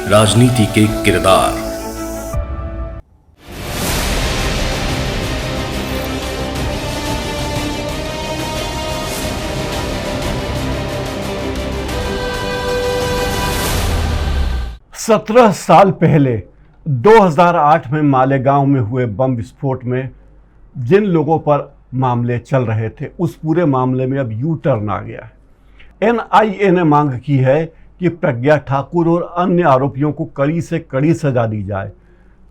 राजनीति के किरदार। सत्रह साल पहले 2008 में मालेगांव में हुए बम विस्फोट में जिन लोगों पर मामले चल रहे थे, उस पूरे मामले में अब यू टर्न आ गया है। एनआईए ने मांग की है कि प्रज्ञा ठाकुर और अन्य आरोपियों को कड़ी से कड़ी सजा दी जाए।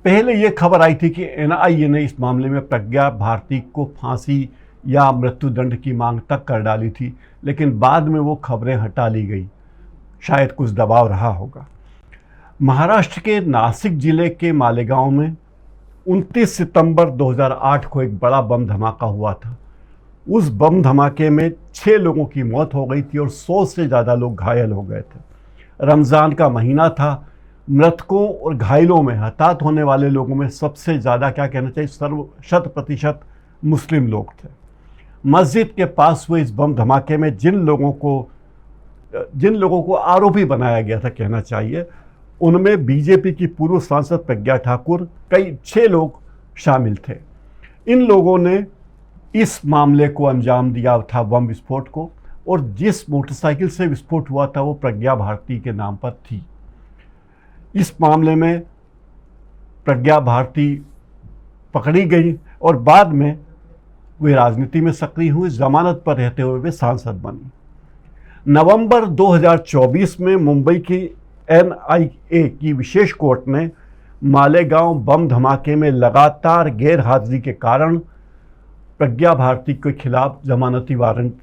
पहले ये खबर आई थी कि एनआईए ने इस मामले में प्रज्ञा भारती को फांसी या मृत्युदंड की मांग तक कर डाली थी, लेकिन बाद में वो खबरें हटा ली गई। शायद कुछ दबाव रहा होगा। महाराष्ट्र के नासिक जिले के मालेगांव में 29 सितंबर 2008 को एक बड़ा बम धमाका हुआ था। उस बम धमाके में 6 लोगों की मौत हो गई थी और 100 से ज़्यादा लोग घायल हो गए थे। रमज़ान का महीना था। मृतकों और घायलों में, हताहत होने वाले लोगों में सबसे ज़्यादा, क्या कहना चाहिए, 100% मुस्लिम लोग थे। मस्जिद के पास हुए इस बम धमाके में जिन लोगों को आरोपी बनाया गया था, कहना चाहिए, उनमें बीजेपी की पूर्व सांसद प्रज्ञा ठाकुर, कई 6 लोग शामिल थे। इन लोगों ने इस मामले को अंजाम दिया था, बम विस्फोट को, और जिस मोटरसाइकिल से विस्फोट हुआ था वो प्रज्ञा भारती के नाम पर थी। इस मामले में प्रज्ञा भारती पकड़ी गई और बाद में वे राजनीति में सक्रिय हुई। जमानत पर रहते हुए वे सांसद बनी। नवंबर 2024 में मुंबई की एनआईए की विशेष कोर्ट ने मालेगांव बम धमाके में लगातार गैर हाजिरी के कारण प्रज्ञा भारती के खिलाफ जमानती वारंट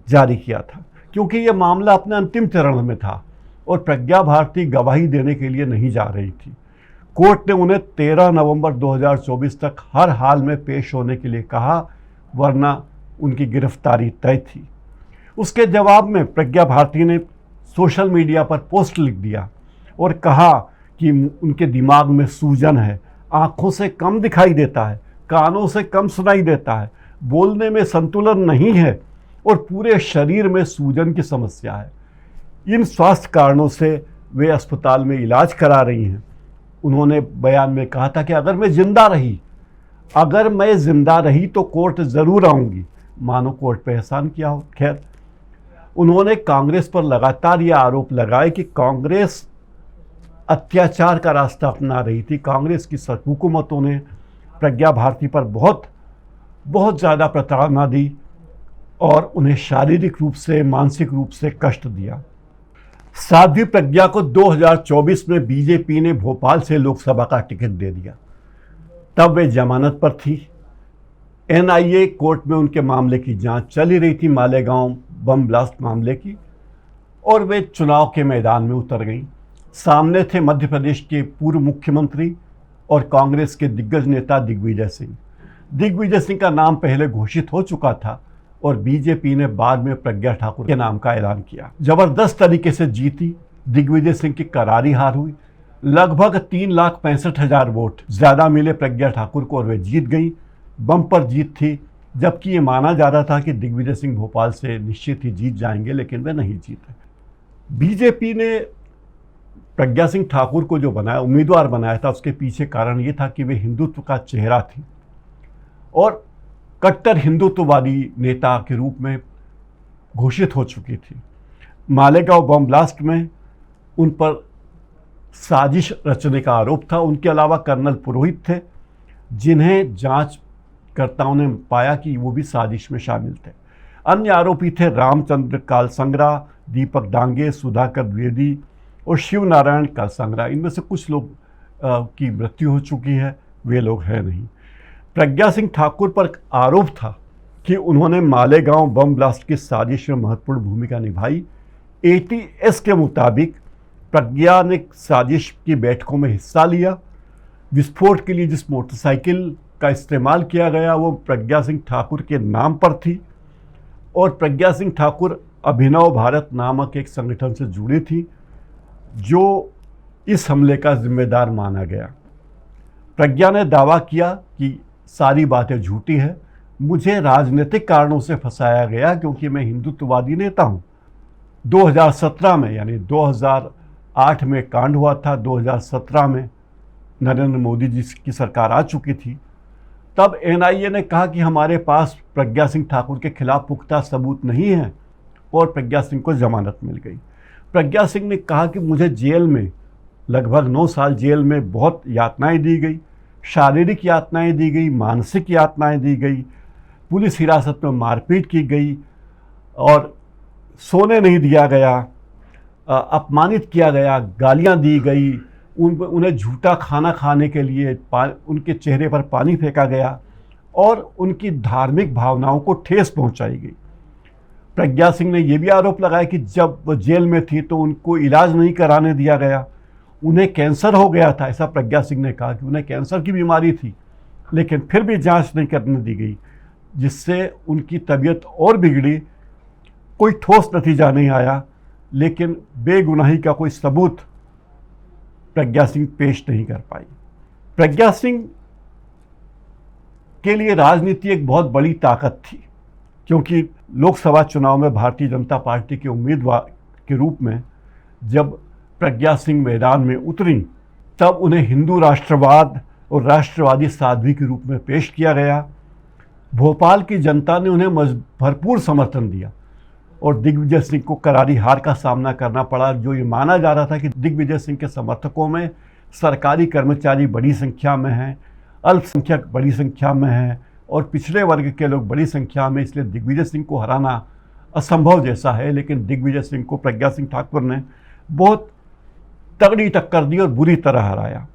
जारी किया था, क्योंकि यह मामला अपने अंतिम चरण में था और प्रज्ञा भारती गवाही देने के लिए नहीं जा रही थी। कोर्ट ने उन्हें 13 नवंबर 2024 तक हर हाल में पेश होने के लिए कहा, वरना उनकी गिरफ्तारी तय थी। उसके जवाब में प्रज्ञा भारती ने सोशल मीडिया पर पोस्ट लिख दिया और कहा कि उनके दिमाग में सूजन है, आंखों से कम दिखाई देता है, कानों से कम सुनाई देता है, बोलने में संतुलन नहीं है और पूरे शरीर में सूजन की समस्या है। इन स्वास्थ्य कारणों से वे अस्पताल में इलाज करा रही हैं। उन्होंने बयान में कहा था कि अगर मैं जिंदा रही तो कोर्ट ज़रूर आऊँगी। मानो कोर्ट पे एहसान किया हो। खैर, उन्होंने कांग्रेस पर लगातार ये आरोप लगाए कि कांग्रेस अत्याचार का रास्ता अपना रही थी। कांग्रेस की हुकूमतों ने प्रज्ञा भारती पर बहुत ज़्यादा प्रताड़ना दी और उन्हें शारीरिक रूप से, मानसिक रूप से कष्ट दिया। साध्वी प्रज्ञा को 2024 में बीजेपी ने भोपाल से लोकसभा का टिकट दे दिया। तब वे जमानत पर थी। एनआईए कोर्ट में उनके मामले की जांच चल ही रही थी, मालेगांव बम ब्लास्ट मामले की, और वे चुनाव के मैदान में उतर गईं। सामने थे मध्य प्रदेश के पूर्व मुख्यमंत्री और कांग्रेस के दिग्गज नेता दिग्विजय सिंह। दिग्विजय सिंह का नाम पहले घोषित हो चुका था और बीजेपी ने बाद में प्रज्ञा ठाकुर के नाम का ऐलान किया। जबरदस्त तरीके से जीती। दिग्विजय सिंह की करारी हार हुई। लगभग 3,65,000 वोट ज़्यादा मिले प्रज्ञा ठाकुर को और वे जीत गई। बम्पर जीत थी, जबकि ये माना जा रहा था कि दिग्विजय सिंह भोपाल से निश्चित ही जीत जाएंगे, लेकिन वे नहीं जीते। बीजेपी ने प्रज्ञा सिंह ठाकुर को जो उम्मीदवार बनाया था, उसके पीछे कारण ये था कि वे हिंदुत्व का चेहरा थी और कट्टर हिंदुत्ववादी नेता के रूप में घोषित हो चुकी थी। मालेगांव बम ब्लास्ट में उन पर साजिश रचने का आरोप था। उनके अलावा कर्नल पुरोहित थे, जिन्हें जांचकर्ताओं ने पाया कि वो भी साजिश में शामिल थे। अन्य आरोपी थे रामचंद्र कालसंग्रा, दीपक डांगे, सुधाकर द्विवेदी और शिव नारायण कालसंग्रा। इनमें से कुछ लोग की मृत्यु हो चुकी है, वे लोग हैं नहीं। प्रज्ञा सिंह ठाकुर पर आरोप था कि उन्होंने मालेगांव बम ब्लास्ट की साजिश में महत्वपूर्ण भूमिका निभाई। एटीएस के मुताबिक प्रज्ञा ने साजिश की बैठकों में हिस्सा लिया। विस्फोट के लिए जिस मोटरसाइकिल का इस्तेमाल किया गया वो प्रज्ञा सिंह ठाकुर के नाम पर थी और प्रज्ञा सिंह ठाकुर अभिनव भारत नामक एक संगठन से जुड़ी थी, जो इस हमले का जिम्मेदार माना गया। प्रज्ञा ने दावा किया कि सारी बातें झूठी है, मुझे राजनीतिक कारणों से फंसाया गया क्योंकि मैं हिंदुत्ववादी नेता हूँ। 2017 में, यानी 2008 में कांड हुआ था, 2017 में नरेंद्र मोदी जी की सरकार आ चुकी थी। तब एनआईए ने कहा कि हमारे पास प्रज्ञा सिंह ठाकुर के खिलाफ पुख्ता सबूत नहीं है और प्रज्ञा सिंह को जमानत मिल गई। प्रज्ञा सिंह ने कहा कि मुझे जेल में लगभग 9 साल जेल में बहुत यातनाएं दी गई, शारीरिक यातनाएं दी गई, मानसिक यातनाएं दी गई, पुलिस हिरासत में मारपीट की गई और सोने नहीं दिया गया, अपमानित किया गया, गालियां दी गई, उन्हें झूठा खाना खाने के लिए उनके चेहरे पर पानी फेंका गया और उनकी धार्मिक भावनाओं को ठेस पहुंचाई गई। प्रज्ञा सिंह ने यह भी आरोप लगाया कि जब वो जेल में थी तो उनको इलाज नहीं कराने दिया गया, उन्हें कैंसर हो गया था। ऐसा प्रज्ञा सिंह ने कहा कि उन्हें कैंसर की बीमारी थी, लेकिन फिर भी जांच नहीं करने दी गई, जिससे उनकी तबीयत और बिगड़ी। कोई ठोस नतीजा नहीं आया, लेकिन बेगुनाही का कोई सबूत प्रज्ञा सिंह पेश नहीं कर पाई। प्रज्ञा सिंह के लिए राजनीति एक बहुत बड़ी ताकत थी, क्योंकि लोकसभा चुनाव में भारतीय जनता पार्टी के उम्मीदवार के रूप में जब प्रज्ञा सिंह मैदान में उतरी, तब उन्हें हिंदू राष्ट्रवाद और राष्ट्रवादी साध्वी के रूप में पेश किया गया। भोपाल की जनता ने उन्हें भरपूर समर्थन दिया और दिग्विजय सिंह को करारी हार का सामना करना पड़ा। जो ये माना जा रहा था कि दिग्विजय सिंह के समर्थकों में सरकारी कर्मचारी बड़ी संख्या में हैं, अल्पसंख्यक बड़ी संख्या में हैं और पिछड़े वर्ग के लोग बड़ी संख्या में, इसलिए दिग्विजय सिंह को हराना असंभव जैसा है। लेकिन दिग्विजय सिंह को प्रज्ञा सिंह ठाकुर ने बहुत तगड़ी टक्कर दी और बुरी तरह हराया।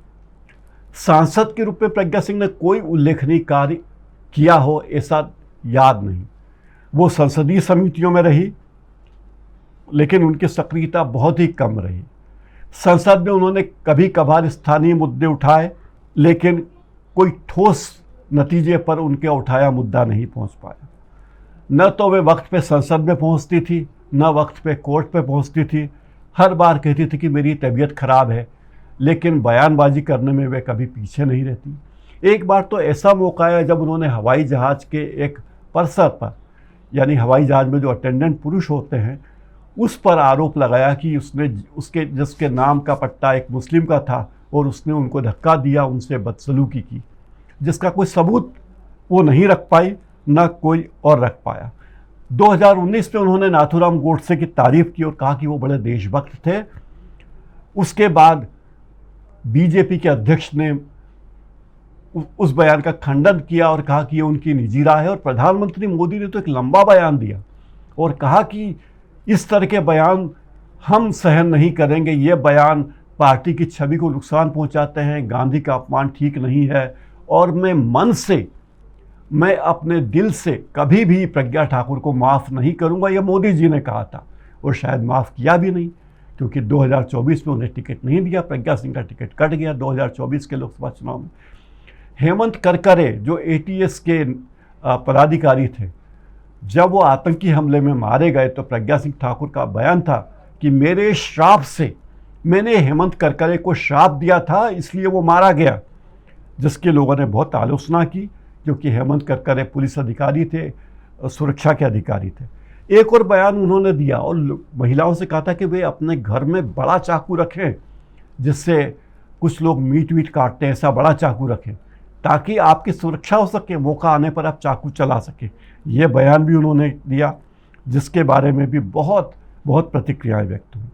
सांसद के रूप में प्रज्ञा सिंह ने कोई उल्लेखनीय कार्य किया हो ऐसा याद नहीं। वो संसदीय समितियों में रही, लेकिन उनकी सक्रियता बहुत ही कम रही। संसद में उन्होंने कभी कभार स्थानीय मुद्दे उठाए, लेकिन कोई ठोस नतीजे पर उनके उठाया मुद्दा नहीं पहुंच पाया। न तो वे वक्त पे संसद में पहुंचती थी, न वक्त पे कोर्ट पे पहुंचती थी। हर बार कहती थी कि मेरी तबीयत खराब है, लेकिन बयानबाजी करने में वे कभी पीछे नहीं रहती। एक बार तो ऐसा मौका आया जब उन्होंने हवाई जहाज़ के एक पर्सर पर, यानी हवाई जहाज़ में जो अटेंडेंट पुरुष होते हैं, उस पर आरोप लगाया कि उसके जिसके नाम का पट्टा एक मुस्लिम का था और उसने उनको धक्का दिया, उनसे बदसलूकी की, जिसका कोई सबूत वो नहीं रख पाई, न कोई और रख पाया। 2019 में उन्होंने नाथूराम गोडसे की तारीफ की और कहा कि वो बड़े देशभक्त थे। उसके बाद बीजेपी के अध्यक्ष ने उस बयान का खंडन किया और कहा कि ये उनकी निजी राय है। और प्रधानमंत्री मोदी ने तो एक लंबा बयान दिया और कहा कि इस तरह के बयान हम सहन नहीं करेंगे, ये बयान पार्टी की छवि को नुकसान पहुंचाते हैं, गांधी का अपमान ठीक नहीं है और मैं मन से, मैं अपने दिल से कभी भी प्रज्ञा ठाकुर को माफ़ नहीं करूंगा। यह मोदी जी ने कहा था और शायद माफ़ किया भी नहीं, क्योंकि 2024 में उन्हें टिकट नहीं दिया। प्रज्ञा सिंह का टिकट कट गया 2024 के लोकसभा चुनाव में। हेमंत करकरे जो एटीएस के पदाधिकारी थे, जब वो आतंकी हमले में मारे गए तो प्रज्ञा सिंह ठाकुर का बयान था कि मेरे श्राप से, मैंने हेमंत करकरे को श्राप दिया था इसलिए वो मारा गया, जिसके लोगों ने बहुत आलोचना की, क्योंकि हेमंत करकरे पुलिस अधिकारी थे, सुरक्षा के अधिकारी थे। एक और बयान उन्होंने दिया और महिलाओं से कहा था कि वे अपने घर में बड़ा चाकू रखें, जिससे कुछ लोग मीट वीट काटते हैं, ऐसा बड़ा चाकू रखें ताकि आपकी सुरक्षा हो सके, मौका आने पर आप चाकू चला सके। ये बयान भी उन्होंने दिया, जिसके बारे में भी बहुत बहुत प्रतिक्रियाएं व्यक्त हुई।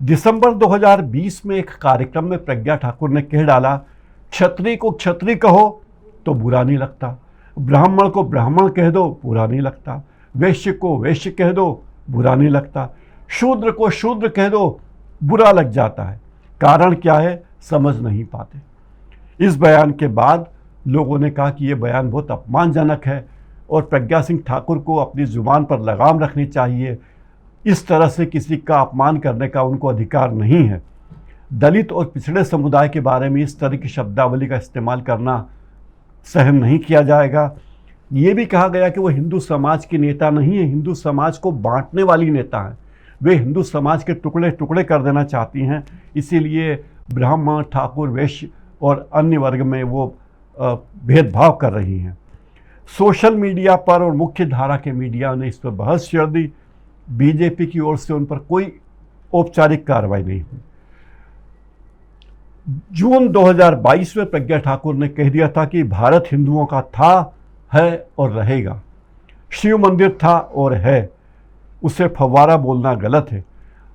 दिसंबर 2020 में एक कार्यक्रम में प्रज्ञा ठाकुर ने कह डाला, क्षत्रिय को क्षत्रिय कहो तो बुरा नहीं लगता, ब्राह्मण को ब्राह्मण कह दो बुरा नहीं लगता, वैश्य को वैश्य कह दो बुरा नहीं लगता, शूद्र को शूद्र कह दो बुरा लग जाता है। कारण क्या है समझ नहीं पाते। इस बयान के बाद लोगों ने कहा कि ये बयान बहुत अपमानजनक है और प्रज्ञा सिंह ठाकुर को अपनी जुबान पर लगाम रखनी चाहिए। इस तरह से किसी का अपमान करने का उनको अधिकार नहीं है। दलित और पिछड़े समुदाय के बारे में इस तरह की शब्दावली का इस्तेमाल करना सहन नहीं किया जाएगा। ये भी कहा गया कि वो हिंदू समाज की नेता नहीं है, हिंदू समाज को बांटने वाली नेता हैं। वे हिंदू समाज के टुकड़े टुकड़े कर देना चाहती हैं, इसीलिए ब्राह्मण, ठाकुर, वैश्य और अन्य वर्ग में वो भेदभाव कर रही हैं। सोशल मीडिया पर और मुख्य धारा के मीडिया ने इस पर बहस छेड़ दी। बीजेपी की ओर से उन पर कोई औपचारिक कार्रवाई नहीं हुई। जून 2022 में प्रज्ञा ठाकुर ने कह दिया था कि भारत हिंदुओं का था, है और रहेगा। शिव मंदिर था और है, उसे फव्वारा बोलना गलत है।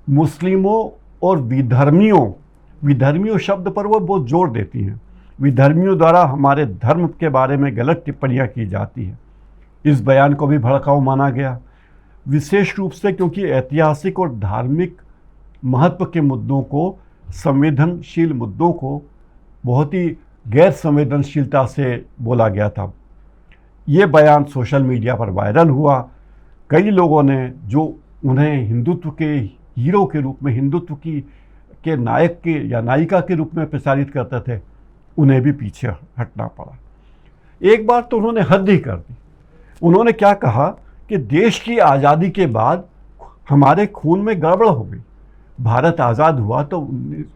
मुस्लिमों और विधर्मियों शब्द पर वो बहुत जोर देती हैं। विधर्मियों द्वारा हमारे धर्म के बारे में गलत टिप्पणियां की जाती हैं। इस बयान को भी भड़काऊ माना गया, विशेष रूप से क्योंकि ऐतिहासिक और धार्मिक महत्व के मुद्दों को, संवेदनशील मुद्दों को बहुत ही गैर संवेदनशीलता से बोला गया था। ये बयान सोशल मीडिया पर वायरल हुआ। कई लोगों ने जो उन्हें हिंदुत्व के हीरो के रूप में, हिंदुत्व के नायक के या नायिका के रूप में प्रचारित करते थे, उन्हें भी पीछे हटना पड़ा। एक बार तो उन्होंने हद ही कर दी। उन्होंने क्या कहा कि देश की आज़ादी के बाद हमारे खून में गड़बड़ हो गई। भारत आज़ाद हुआ तो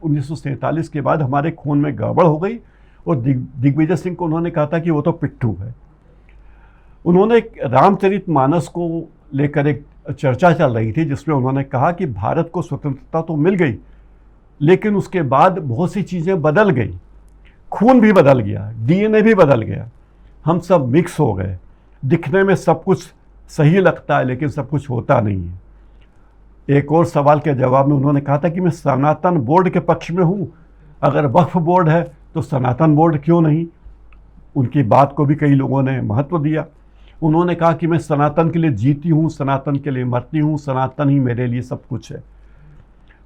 1947 के बाद हमारे खून में गड़बड़ हो गई, और दिग्विजय सिंह को उन्होंने कहा था कि वो तो पिट्ठू है। उन्होंने रामचरितमानस को लेकर एक चर्चा चल रही थी जिसमें उन्होंने कहा कि भारत को स्वतंत्रता तो मिल गई, लेकिन उसके बाद बहुत सी चीज़ें बदल गई, खून भी बदल गया, डीएनए भी बदल गया, हम सब मिक्स हो गए, दिखने में सब कुछ सही लगता है लेकिन सब कुछ होता नहीं है। एक और सवाल के जवाब में उन्होंने कहा था कि मैं सनातन बोर्ड के पक्ष में हूँ, अगर वक्फ बोर्ड है तो सनातन बोर्ड क्यों नहीं। उनकी बात को भी कई लोगों ने महत्व दिया। उन्होंने कहा कि मैं सनातन के लिए जीती हूँ, सनातन के लिए मरती हूँ, सनातन ही मेरे लिए सब कुछ है।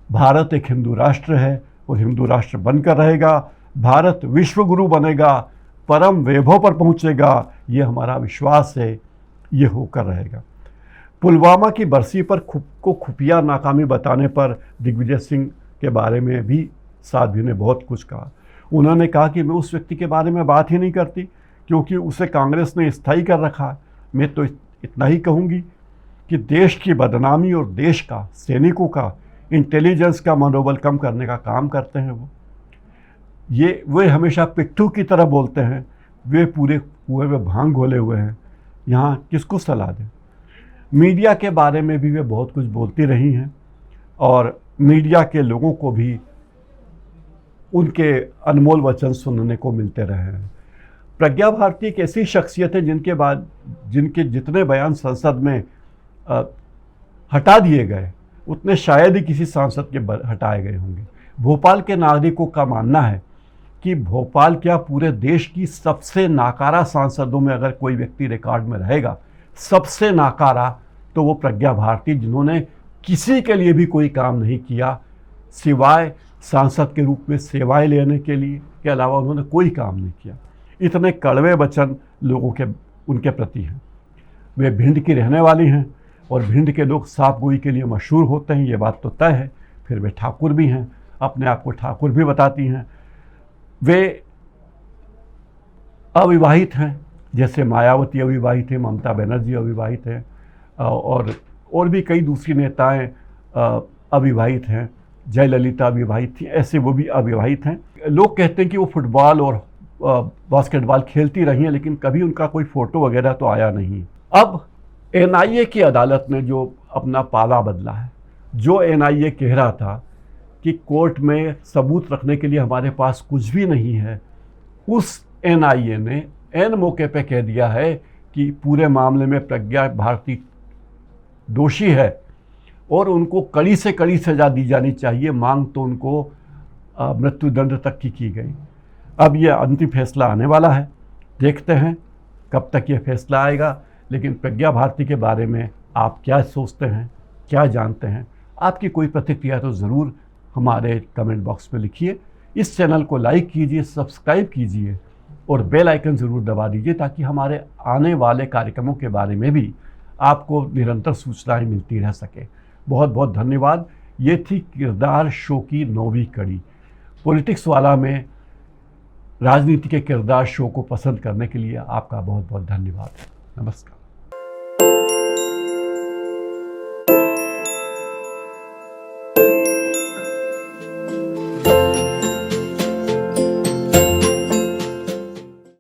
भारत एक हिंदू राष्ट्र है और हिंदू राष्ट्र बनकर रहेगा। भारत विश्व गुरु बनेगा, परम वैभव पर पहुँचेगा, ये हमारा विश्वास है, ये होकर रहेगा। पुलवामा की बरसी पर खुफिया नाकामी बताने पर दिग्विजय सिंह के बारे में भी साध्वी ने बहुत कुछ कहा। उन्होंने कहा कि मैं उस व्यक्ति के बारे में बात ही नहीं करती क्योंकि उसे कांग्रेस ने स्थायी कर रखा है। मैं तो इतना ही कहूँगी कि देश की बदनामी और देश का, सैनिकों का, इंटेलिजेंस का मनोबल कम करने का काम करते हैं वे हमेशा पिट्ठू की तरह बोलते हैं। वे पूरे कुएं में भांग घोले हुए हैं। यहाँ किसको सलाह दें। मीडिया के बारे में भी वे बहुत कुछ बोलती रही हैं और मीडिया के लोगों को भी उनके अनमोल वचन सुनने को मिलते रहे हैं। प्रज्ञा भारती एक ऐसी शख्सियत है जिनके जितने बयान संसद में हटा दिए गए उतने शायद ही किसी सांसद के हटाए गए होंगे। भोपाल के नागरिकों का मानना है कि भोपाल क्या पूरे देश की सबसे नाकारा सांसदों में अगर कोई व्यक्ति रिकॉर्ड में रहेगा, सबसे नाकारा, तो वो प्रज्ञा भारती, जिन्होंने किसी के लिए भी कोई काम नहीं किया सिवाय सांसद के रूप में सेवाएं लेने के अलावा उन्होंने कोई काम नहीं किया। इतने कड़वे वचन लोगों के उनके प्रति हैं। वे भिंड की रहने वाली हैं और भिंड के लोग साफ गोई के लिए मशहूर होते हैं, ये बात तो तय है। फिर वे ठाकुर भी हैं, अपने आप को ठाकुर भी बताती हैं। वे अविवाहित हैं, जैसे मायावती अविवाहित है, ममता बनर्जी अविवाहित है, और भी कई दूसरी नेताएं अविवाहित हैं। जयललिता अविवाहित थी, ऐसे वो भी अविवाहित हैं। लोग कहते हैं कि वो फुटबॉल और बास्केटबॉल खेलती रही हैं, लेकिन कभी उनका कोई फ़ोटो वगैरह तो आया नहीं। अब एनआईए की अदालत ने जो अपना पाला बदला है, जो एनआईए कह रहा था कि कोर्ट में सबूत रखने के लिए हमारे पास कुछ भी नहीं है, उस एनआईए ने एन मौके पे कह दिया है कि पूरे मामले में प्रज्ञा भारती दोषी है और उनको कड़ी से कड़ी सज़ा दी जानी चाहिए। मांग तो उनको मृत्युदंड तक की गई। अब यह अंतिम फैसला आने वाला है, देखते हैं कब तक ये फैसला आएगा। लेकिन प्रज्ञा भारती के बारे में आप क्या सोचते हैं, क्या जानते हैं? आपकी कोई प्रतिक्रिया तो ज़रूर हमारे कमेंट बॉक्स में लिखिए। इस चैनल को लाइक कीजिए, सब्सक्राइब कीजिए और बेल आइकन ज़रूर दबा दीजिए ताकि हमारे आने वाले कार्यक्रमों के बारे में भी आपको निरंतर सूचनाएं मिलती रह सके। बहुत बहुत धन्यवाद। ये थी किरदार शो की 9वीं कड़ी। पॉलिटिक्स वाला में राजनीति के किरदार शो को पसंद करने के लिए आपका बहुत बहुत धन्यवाद। नमस्कार।